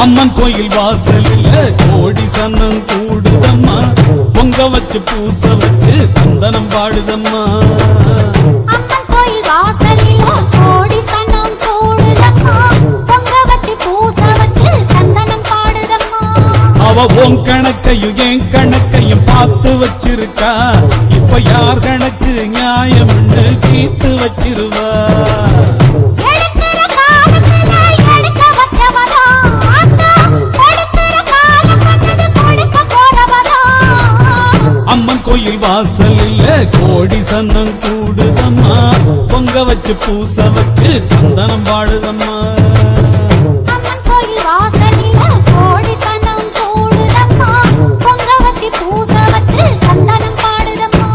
அம்மன் கோயில் வாசலில் கோடி சன்னம் கூடுதம்மா பொங்க வச்சு பூச வச்சு தந்தனம் பாடுதம்மா அம்மன் கோயில் வாசலில் கோடி சன்னம் கூடுதம்மா பொங்க வச்சு பூச வச்சு தந்தனம் பாடுதம்மா அவ உன் கணக்கையும் என் கணக்கையும் பார்த்து வச்சிருக்கா இப்ப யார் கணக்கு நியாயம்னு தீர்த்து வச்சிருவா அம்மன் கோயில் வாசலில் கோடி சன்னம் கூடுதம்மா பொங்க வச்சு பூச வச்சு தந்தனம் பாடுதம்மா அம்மன் கோயில் வாசலில் கோடி சன்னம் கூடுதம்மா பொங்க வச்சு பூச வச்சு தந்தனம் பாடுதம்மா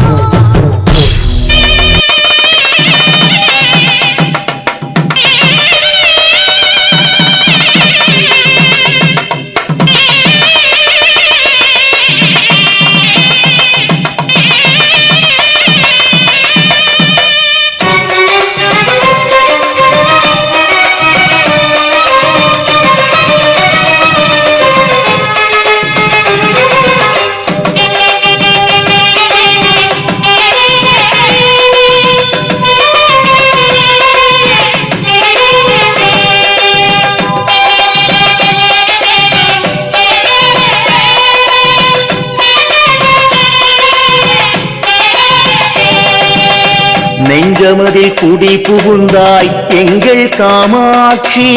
நெஞ்சமதில் குடி புகுந்தாய் எங்கள் காமாட்சி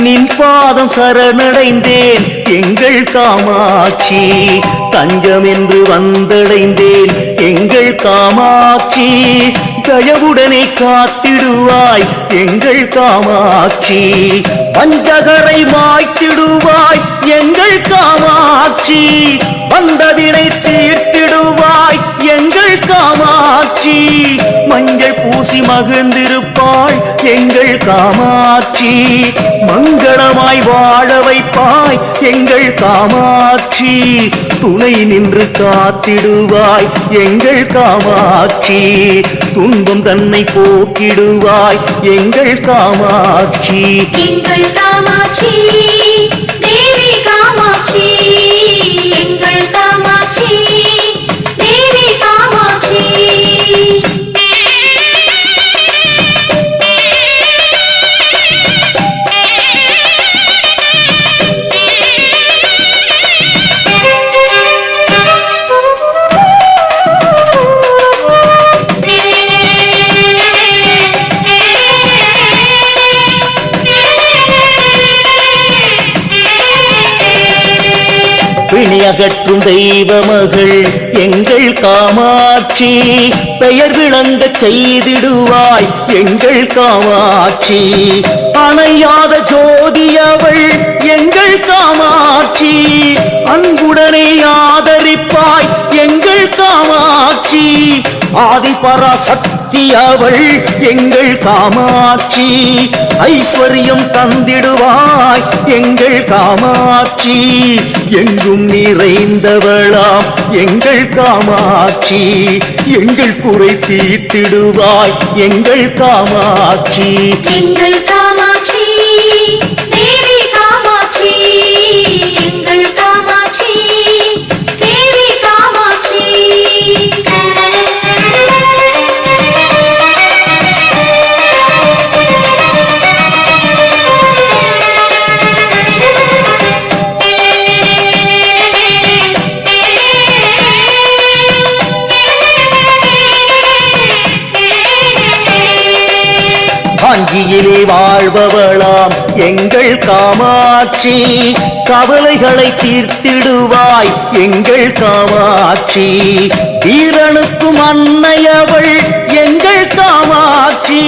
நின் பாதம் சரணடைந்தேன் எங்கள் காமாட்சி தஞ்சம் என்று வந்தடைந்தேன் எங்கள் காமாட்சி தயவுடனே காத்திடுவாய் எங்கள் காமாட்சி வஞ்சகரை மாய்த்திடுவாய் எங்கள் காமாட்சி வந்தவினை தீர்த்திடுவாய் எங்கள் காமாட்சி மஞ்சள் பூசி மகிழ்ந்திருப்பாய் எங்கள் காமாட்சி மங்களமாய் வாழ வைப்பாய் எங்கள் காமாட்சி துணை நின்று காத்திடுவாய் எங்கள் காமாட்சி துன்பம் தன்னை போக்கிடுவாய் எங்கள் காமாட்சி எங்கள் காமாட்சி தேவி காமாட்சி எங்கள் காமாட்சி தேவி காமாட்சி பிணி அகற்றும் தெய்வ மகள் எங்கள் காமாட்சி பெயர் விளங்க செய்திடுவாய் எங்கள் காமாட்சி அணையாத ஜோதி அவள் எங்கள் காமாட்சி அன்புடனே ஆதரிப்பாய் எங்கள் காமாட்சி ஆதிபராசக்தி அவள் எங்கள் காமாட்சி ஐஸ்வர்யம் தந்திடுவாய் எங்கள் காமாட்சி எங்கும் நிறைந்தவளாம் எங்கள் காமாட்சி எங்கள் குறை தீர்த்திடுவாய் எங்கள் காமாட்சி எங்கள் காமாட்சி தேவி காமாட்சி எங்கள் காமாட்சி தேவி காமாட்சி காஞ்சியிலே வாழ்பவளாம் எங்கள் காமாட்சி கவலைகளை தீர்த்திடுவாய் எங்கள் காமாட்சி வீரனுக்கும் அன்னையவள் எங்கள் காமாட்சி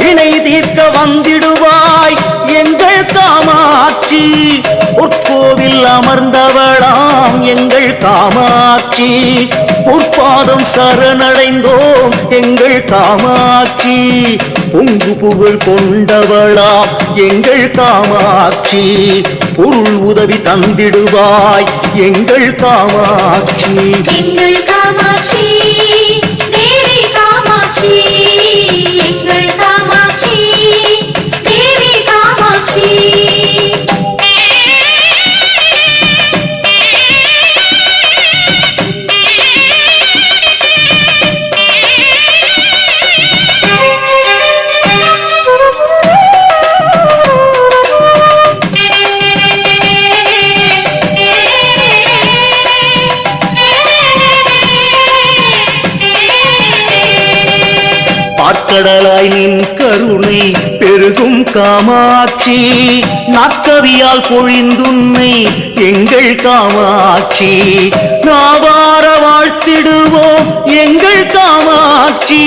வினை தீர்க்க வந்திடுவாய் எங்கள் காமாட்சி பொற்கோவில் அமர்ந்தவளாம் எங்கள் காமாட்சி பொற்பாதம் சரணடைந்தோம் எங்கள் காமாட்சி பொங்கு புகழ் கொண்டவளாம் எங்கள் காமாட்சி பொருள் உதவி தந்திடுவாய் எங்கள் காமாட்சி எங்கள் காமாட்சி தேவி காமாட்சி எங்கள் காமாட்சி தேவி காமாட்சி பார்க்கடலாய் நின் கருணை பெருகும் காமாட்சி நக்கவியால் பொழிந்துன்னை எங்கள் காமாட்சி நாவார வாழ்த்திடுவோம் எங்கள் காமாட்சி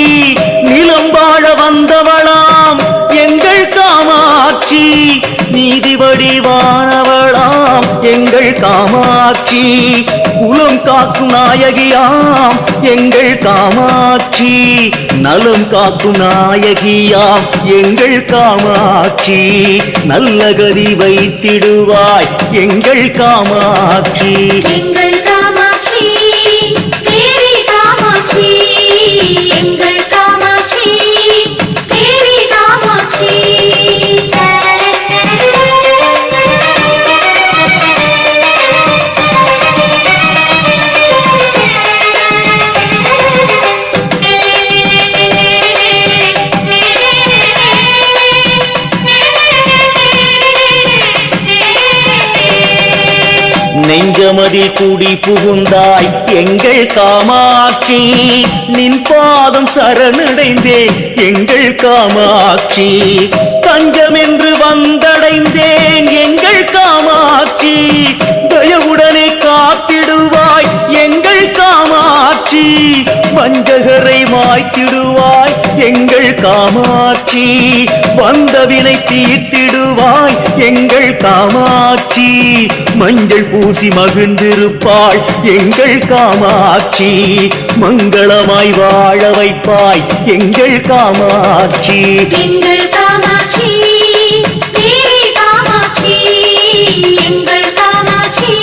நிலம் வாழ வந்தவளாம் எங்கள் காமாட்சி நீதி வடிவானவளாம் எங்கள் காமாட்சி குலம் காக்கும் நாயகியாம் எங்கள் காமாட்சி நலம் காக்கும் நாயகியாம் எங்கள் காமாட்சி நல்ல கதி வைத்திடுவாய் எங்கள் காமாட்சி எங்கள் காமாட்சி தேவி காமாட்சி எங்கள் காமாட்சி தேவி காமாட்சி நெஞ்சமதில் கூடி புகுந்தாய் எங்கள் காமாட்சி நின் பாதம் சரணடைந்தேன் எங்கள் காமாட்சி தஞ்சம் என்று வந்தடைந்தேன் எங்கள் காமாட்சி தயவுடனே காத்திடுவாய் எங்கள் காமாட்சி வஞ்சகரை மாய்த்திடுவாய் எங்கள் காமாட்சி வந்தவினை தீர்த்திடுவாய் எங்கள் காமாட்சி மஞ்சள் பூசி மகிழ்ந்திருப்பாள் எங்கள் காமாட்சி மங்களமாய் வாழ வைப்பாய் எங்கள் காமாட்சி எங்கள் காமாட்சி தேவி காமாட்சி எங்கள் காமாட்சி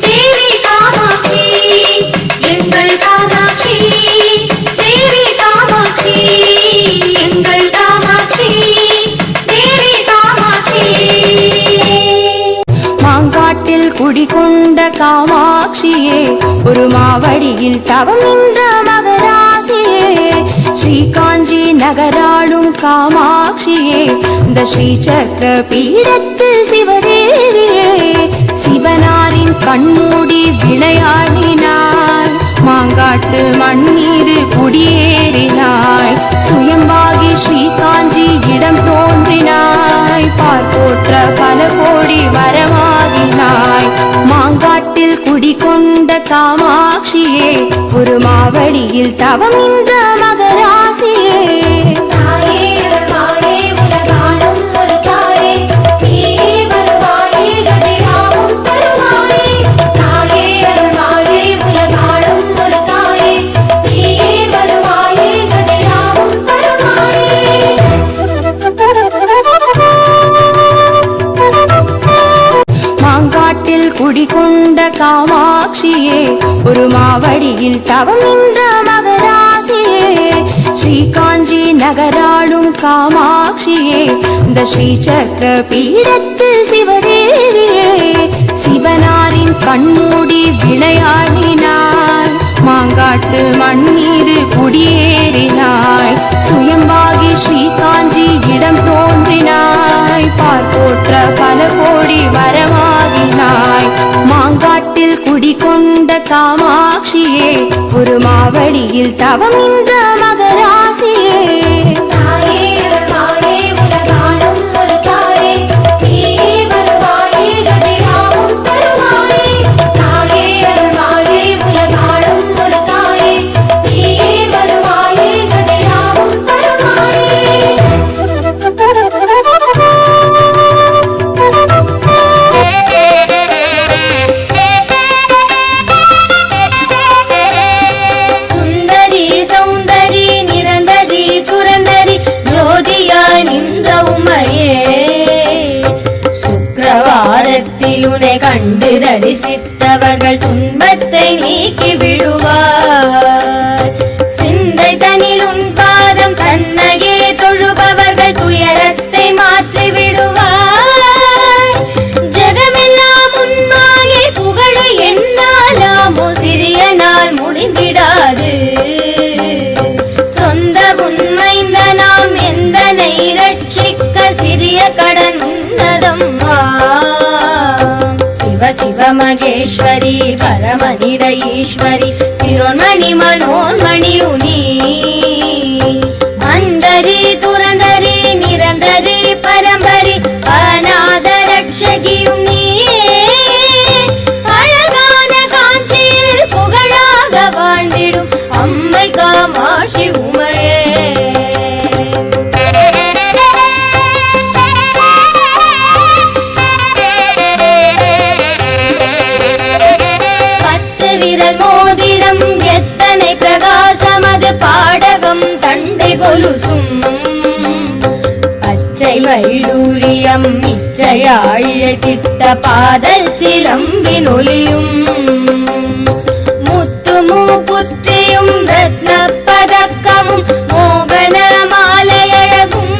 தேவி காமாட்சி எங்கள் காமாட்சி தேவி காமாட்சி எங்கள் காமாட்சி தேவி காமாட்சி மாங்காட்டில் குடிகொண்ட காமாட்சியே ஒரு மாவடியில் தவம் நின்ற மகராசியே ஸ்ரீகாஞ்சி நகராளும் காமாட்சியே இந்த ஸ்ரீ சக்கர பீடத்து சிவதேவியே சிவனாரின் கண்மூடி விளையாடினாய் மாங்காட்டு மண் மீது குடியேறினாய் சுயம்பாகி ஸ்ரீகாஞ்சி இடம் தோன்றினாய் பார்ப்போற்ற பல கோடி வரமாகினாய் மாங்காட்டில் குடிகொண்ட காமாட்சியே ஒரு மாவடியில் தவம் நின்ற மகராசியே தாயே அருள்வாயே உலகாளும் ஒரு தாயே நீயே வருவாயே கதியாவும் தருவாயே தாயே அருள்வாயே உலகாளும் ஒரு தாயே நீயே வருவாயே கதியாவும் தருவாயே மாங்காட்டில் குடிகொண்ட காமாட்சியே ஒரு மாவடியில் தவம் நின்ற மகராசியே ஸ்ரீகாஞ்சி நகராளும் காமாட்சியே இந்த ஸ்ரீ சக்கர பீடத்து சிவதேவியே சிவனாரின் கண்மூடி விளையாடினாய் மாங்காட்டு மண் மீது குடியேறினாய் சுயம்பாகி ஸ்ரீகாஞ்சி இடம் தோன்றினாய் பார்ப்போற்ற பல கோடி வரமாகினாய் மாங்காட்டில் குடிகொண்ட காமாட்சியே ஒரு மாவடியில் தவம் நின்ற மகராசியே தாயே அருள்வாயே உலகாளும் ஒரு தாயே நீயே வருவாயே கதியாவும் தருவாயே தாயே அருள்வாயே உலகாளும் ஒரு தாயே நீயே வருவாயே கதியாவும் தருவாயே சுந்தரி சௌந்தரி நிரந்தரி துரந்தரி ஜோதியாய் நின்ற உமையே சுக்கிரவாரத்தில் உன்னை கண்டு தரிசித்தவர்கள் துன்பத்தை நீக்கி விடுவார் சிந்தை தனில் உன் பாதம் தன்னையே தொழுபவர்கள் துயரத்தை மாற்றி விடுவார் ஜெகமெல்லாம் உன்மாயே புகழ என்னாலாமோ சிறிய நாள் முடிந்திடாது சொந்த உண்மைந்த நாம் எந்தனை ரட்சிக்க சிறிய கடன் உன்னதம்மா சிவ சிவ மகேஸ்வரி பரமனிட ஈஸ்வரி சிரோன்மணி மனோன்மணியுனி அம்மை காமாட்சி உமையே. விரல் மோதிரம் எத்தனை பிரகாசம் அது பாடகம் தண்டை கொலுசும் பச்சை வைடூரியம் இச்சையாழித்திட்ட பாதல் சிலம்பின் ஒலியும் முத்துமூ புத்தியும் ரத்ன பதக்கமும் மோகன மாலையழகும்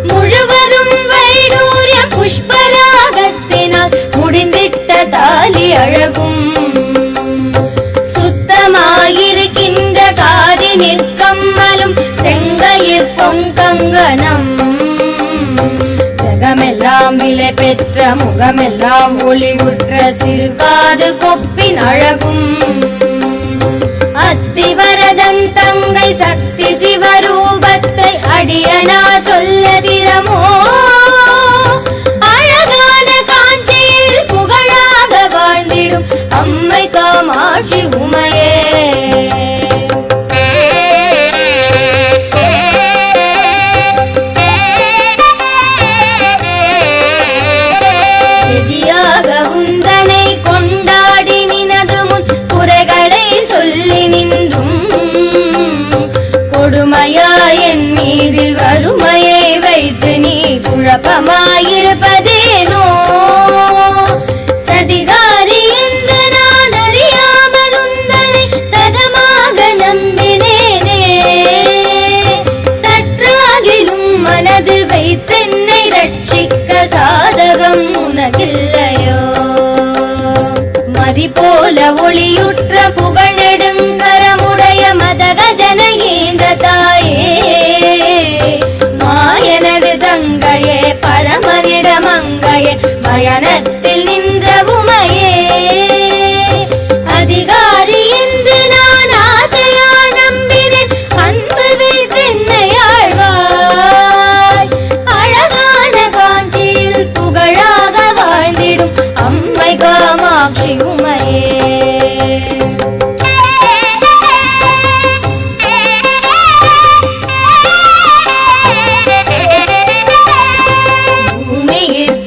முழுவதும் வைடூரிய புஷ்பராகத்தினால் முடிந்திட்ட தாலி அழகும் சுத்தமாயிருக்கின்ற காதி நிற்கம்மலும் செங்கையிற் பொங்கங்கனம் ஜகமெல்லாம் விலை பெற்ற முகமெல்லாம் ஒளிவுற்ற சிறுகாது கொப்பின் அழகும் அத்திவரதன் தங்கை சக்தி சிவரூபத்தை அடியனா சொல்ல திறமோ வாழ்ந்திடும் அம்மை காமாட்சி உமையே. எதியாக உந்தனை கொண்டாடி நினது முன் குறைகளை சொல்லி நின்றும் கொடுமையா என் மீதில் வறுமையை வைத்து நீ குழப்பமாயிருப்பதேனோ சதிகாரி என்று நான் அறியாமல் உந்தனை சதமாக நம்பினேனே சற்றாகிலும் மனது வைத்தென்னை ரட்சிக்க சாதகம் உனக்கில்லையோ மதி போல ஒளியுற்ற புகழெடுங்கரமுடைய மதகஜனகேந்திர தாயே மாயனது தங்கையே பரமனிடமங்கையே மயனத்தில் நின்ற உமையே அதிகாரி என்று நான் ஆசையா நம்பினேன் அன்பு வைத்தென்னை ஆழ்வாய் அழகான காஞ்சியில் புகழாக வாழ்ந்திடும் அம்மை காமாட்சி உமையே.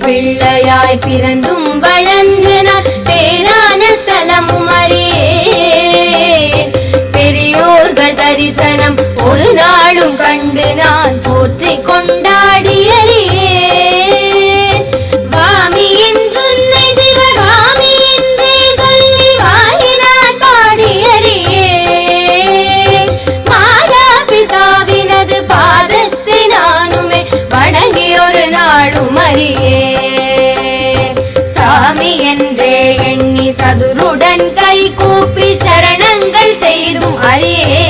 பிள்ளையாய் பிறந்தும் வளர்ந்து நான் பேரான ஸ்தலமும் அறியேன் பெரியோர்கள் தரிசனம் ஒரு நாளும் கண்டு நான் போற்றி கொண்டாடி அறியேன் வாமி என்றுன்னை சிவகாமி என்றே சொல்லி வாயினால் பாடி அறியேன் மாதா பிதாவினது பாதத்தை நானுமே வணங்கி ஒரு நாளும் அறியே சாமி என்றே எண்ணி சதுருடன் கை கூப்பி சரணங்கள் செய்தும் அறியே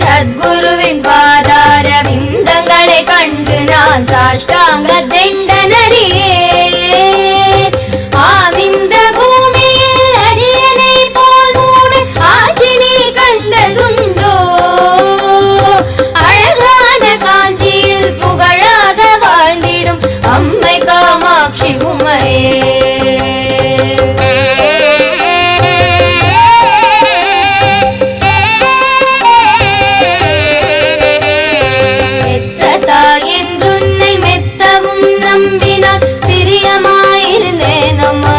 சத்குருவின் பாதார விந்தங்களை கண்டு நான் சாஷ்டாங்க தெண்டனறியே ஆவிந்த பூமியில் அடியனை போல் மூடு ஆட்சி நீ கண்டதுண்டோ அழகான காஞ்சியில் புகழாக வாழ்ந்திடும் அம்மை காமாட்சி உமையே. பெற்ற தாய் என்றுன்னை மெத்தவும் நம்பினான் பிரியமாயிருந்தேனம்மா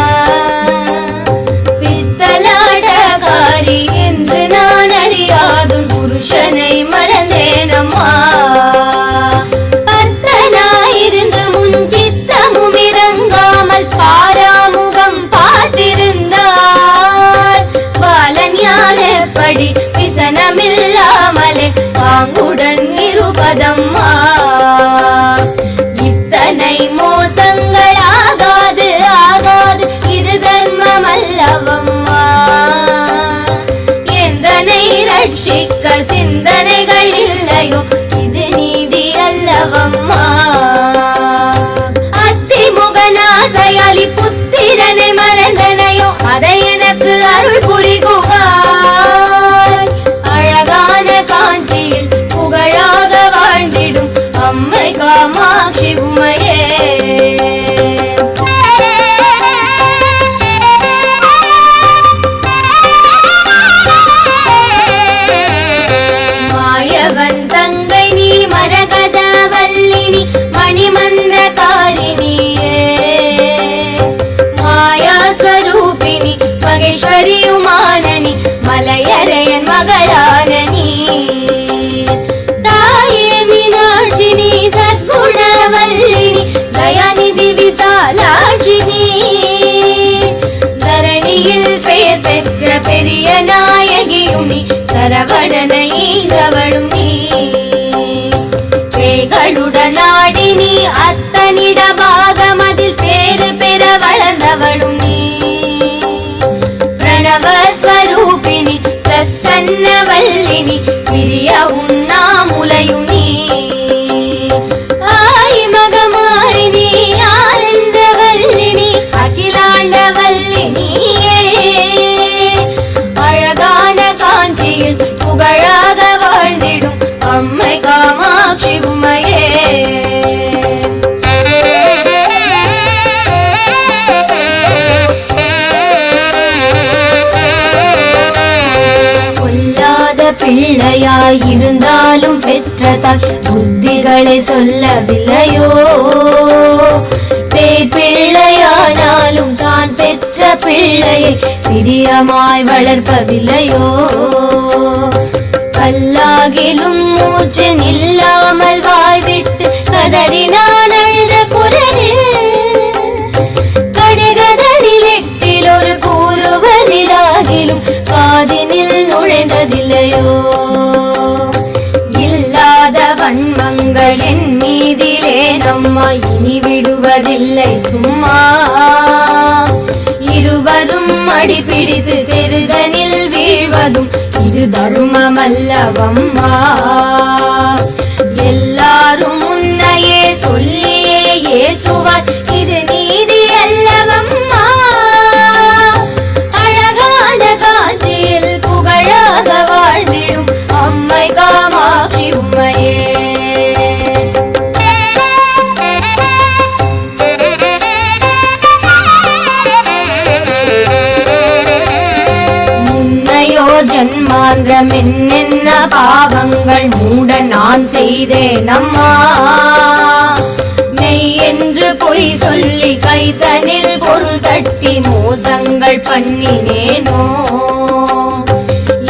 பித்தலாடகாரி என்று நான் அறியாதும் புருஷனை மறந்தேனம்மா பத்தனாயிருந்து முன் சித்தமும் இறங்காமல் பாராமுகம் பார்த்திருந்தார் பாலன் யானப்படி விசனமில்லாமலே பாங்குடன் இருபதம்மா இத்தனை மோசங்களாகாது ஆகாது இது தர்மம் அல்லவம்மா எந்தனை ரட்சிக்க சிந்தனைகள் இல்லையோ இது நீதி அல்லவம்மா அத்திமுகனாசையாலி புத்திரனை மறந்தனையோ அதை எனக்கு அருள் புரிகுவார் அழகான காஞ்சியில் புகழாக வாழ்ந்திடும் அம்மை காமாட்சி உமையே. மலையரையன் மகளான நீ தாயே மீனாட்சினி சத்குணவல்லினி தயாநிதி விசாலாட்சினி தரணியில் பெயர் பெற்ற பெரிய நாயகியும் நீ சரவணனை ஈந்தவளும் நீ பேய்களுடன் ஆடி நீ அத்தனிட பாகமதில் பேரு பெற வளர்ந்தவளும் நீ பிரணவஸ்வரூபிணி பிரசன்னவல்லினி பிரிய உண்ணாமுலையும் நீ ஆயி மகமாரினி ஆனந்தவல்லினி அகிலாண்டவல்லினியே அழகான காஞ்சியில் புகழாக வாழ்ந்திடும் அம்மை காமாட்சி உமையே பிள்ளையாயிருந்தாலும் பெற்றதால் புத்திகளை சொல்லவில்லையோ பேய் பிள்ளையானாலும் தான் பெற்ற பிள்ளையை பிரியமாய் வளர்ப்பவில்லையோ கல்லாகிலும் மூச்சு நில்லாமல் வாய்விட்டு கதறினான் அழுத குரலில் கடுகதனில் எட்டில் ஒரு கூறுவதிலாகிலும் காதினில் நுழைந்ததில்லையோ இல்லாத வன்மங்கள் என் மீதிலே நம்மா இனி விடுவதில்லை சும்மா இருவரும் அடிபிடித்து தெருதனில் வீழ்வதும் இது தர்மமல்லவம்மா எல்லாரும் உன்னையே சொல்லியே ஏசுவார் இது நீதி அல்லவம்மா அழகான காட்சியில் புகழாக வாழ்ந்திடும் அம்மை காமாட்சி உம்மையே ஜன்மாந்திரம் என்னென்ன பாவங்கள் மூட நான் செய்தேன் அம்மா மெய் என்று பொய் சொல்லி கைத்தனில் பொருள் தட்டி மோசங்கள் பண்ணினேனோ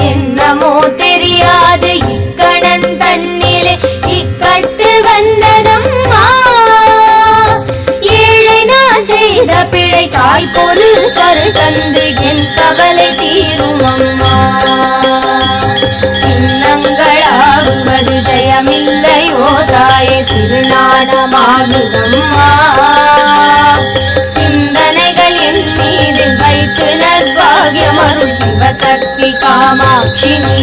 என்னமோ தெரியாது இக்கணன் தன்னிலே இக்கட்டு வந்ததம்மா ஏழை நான் செய்த பிழை தாய் பொருள் கருள் தந்து என் கவலை தீரும் அம்மா சின்னங்களாகுவது ஜெயமில்லையோ தாயே சிறுநாடமாகுதம்மா சிந்தனைகள் என் மீது வைத்து நற்பாகியம் அருள் சிவசக்தி காமாட்சி நீ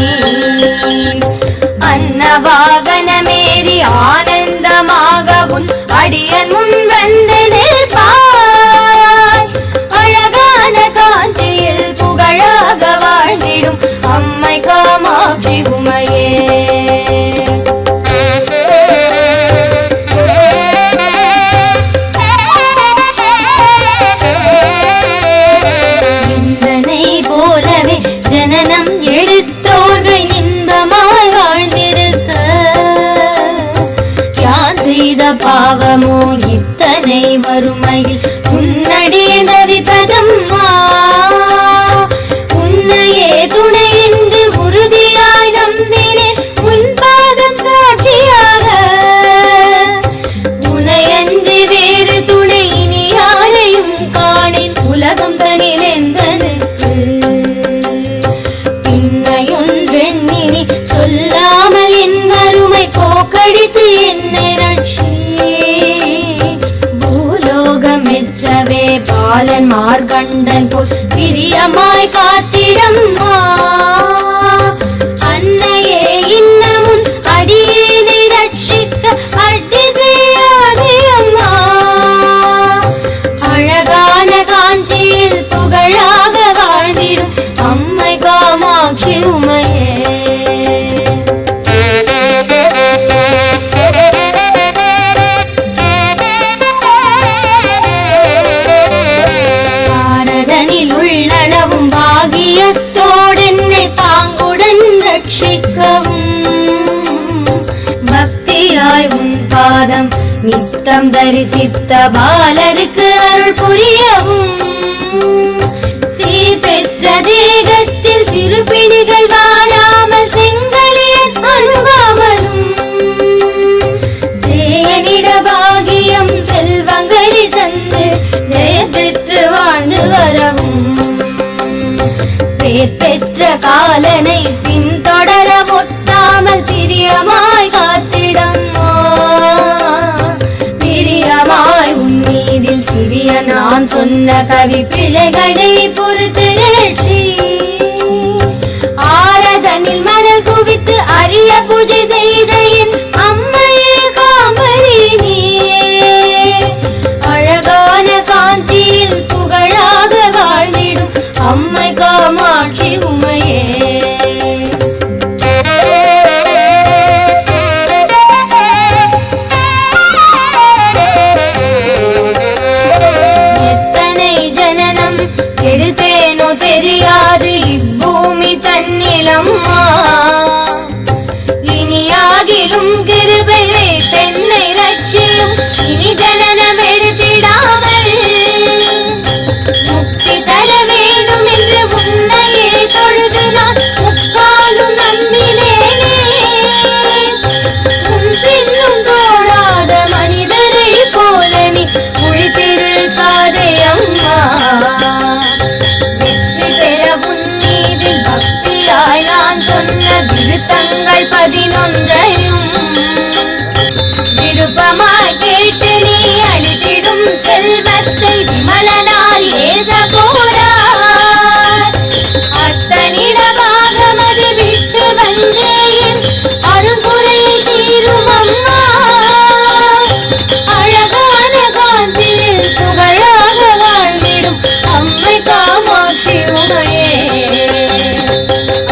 அன்னவாகனமேறி ஆனந்தமாக உன் அடியன் முன் வந்து நிற்பாய் அழகான காஞ்சியில் புகழாக வாழ்ந்திடும் அம்மை காமாட்சி உமையே இந்தனை போலவே ஜனனம் எடுத்தோர்கள் இன்பமாய் வாழ்ந்திருக்க யான் செய்த பாவமோ இத்தனை வறுமையில் உன்னடியே தவிப்பதம்மா உன்னையே துணை என்று உறுதியாய் நம்பினேன் உன் பாதம் சாட்சியாக உனையன்றி வேறு துணை இனி யாரையும் காணின் உலகம் தனிலெந்தனுக்கு பின்னையொன்றெண்ணினி சொல்லாமல் என் வறுமை போக்கடித்து என்னை ரட்சி மெச்சவே பாலன் மார்கண்டன் போல் பிரியமாய் காத்திடம்மா அன்னையே இன்னமும் அடியேனை ரட்சிக்க அடி செய்யாதே அம்மா அழகான காஞ்சியில் புகழாக வாழ்ந்திடும் அம்மை காமாட்சி உமையே உள்ளளவும் பாகியத்தோடென்னை பாங்குடன் ரட்சிக்கவும் பக்தியாய் உன் பாதம் நித்தம் தரிசித்த பாலருக்கு அருள் புரியவும் சீர் பெற்ற தேகத்தில் சிறுபிணி பின்தொடர ஒட்டாமல் பிரியமாய் காத்திடம்மா பிரியமாய் உன்மீதில் சிறிய நான் சொன்ன கவி பிழைகளை பொறுத்து ஏற்றி ஆரதனில் மணல் குவித்து அரிய பூஜை செய்த என் அம்மையே காமரி நீயே அழகான காஞ்சியில் புகழாக வாழ்ந்திடும் அம்மை காமாட்சி உமையே எத்தனை ஜனனம் எடுத்தேனோ தெரியாது இப்பூமி தன்னிலம்மா இனியாகிலும் கிருபை தென்னை ரட்சியும் இனி ஜனனம் எடுத்திடாமல் முக்தி தர வேண்டும் என்று உன்னையே தொழுது நான் முக்காலும் நம்பினேனே உன் பின்னும் தோழாத மனிதரை போல நீ முழித்திருக்காதே அம்மா வெற்றி பெற உன் மீதில் பக்தியாய் நான் சொன்ன விருத்தங்கள் 11ஐயும் விருப்பமாய் கேட்டு நீ அளித்திடும் செல்வத்தை விமலனார் ஏச போறார் அத்தனிடமாக மது விட்டு வந்தேன் அருங்குறையை தீரும் அம்மா அழகான காஞ்சியில் புகழாக வாழ்ந்திடும் அம்மை காமாட்சி உமையே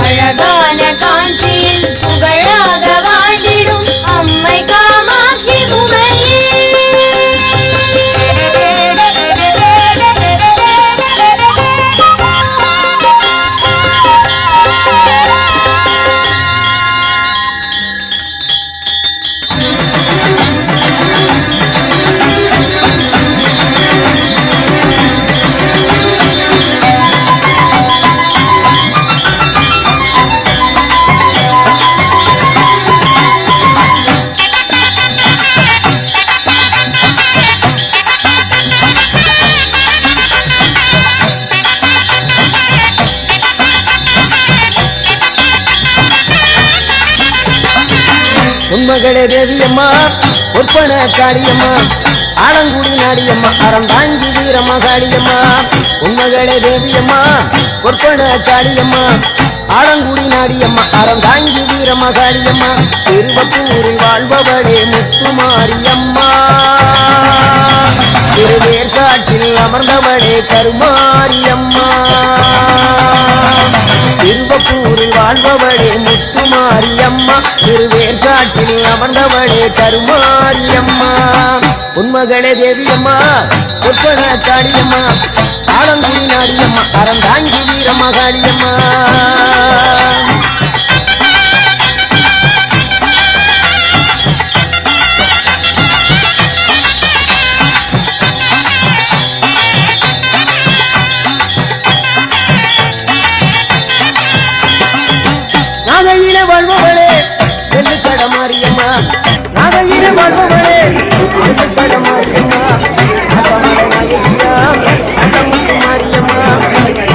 அழகான காஞ்சியில் புகழாக வாழ்ந்திடும் அம்மை காமாட்சி உமையே உன்மகளே தேவியம்மா ஒப்பன காளியம்மா ஆலங்குடி நாடியம்மா அறந்தாங்கி வீரம்மா காளியம்மா உன்மகளே தேவியம்மா ஒப்பன காளியம்மா ஆலங்குடி நாடியம்மா அறந்தாங்கி வீரம்மா காளியம்மா திருவப்பூரில் வாழ்பவளே முத்துமாரியம்மா திருவேற்காட்டில் அமர்ந்தவளே கருமாரியம்மா திருவப்பூரில் வாழ்பவளே முத்துமாரியம்மா திருவேற்காட்டில் அமர்ந்தவளே கருமாரியம்மா உன்மகளே தேவியம்மா ஒப்பன காளியம்மா ஆலங்குடி நாடியம்மா அறந்தாங்கி வீரம்மா காளியம்மா நாகையிலே வாழ்பவளே வெள்ளுக்கட மாரியம்மா நாகையிலே வாழ்பவளே வெள்ளுக்கட மாரியம்மா அக்கமலை நாயகியா அன்னமுத்து மாரியம்மா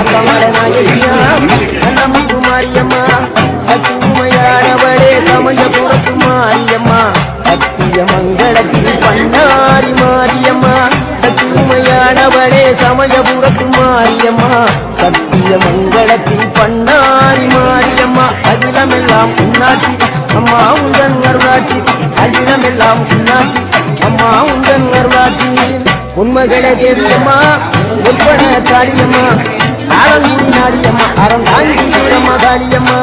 அக்கமலை நாயகியா அன்னமுத்து மாரியம்மா சக்தி உமையானவளே சமயபுரத்து மாரியம்மா சத்திய மங்களத்தில் பண்ணாரி மாரியம்மா சக்தி உமையானவளே சமயபுரத்து மாரியம்மா சத்திய மங்களத்தில் பண்ணாரி மாரியம்மா அகிலமெல்லாம் உன்னாட்சி அம்மா உந்தன் அருளாட்சி அகிலமெல்லாம் உன்னாட்சி அம்மா உந்தன் அருளாட்சி உன்மகளே தேவியம்மா ஒப்பன காளியம்மா ஆலங்குடி நாடியம்மா அறந்தாங்கி வீரம்மா காளியம்மா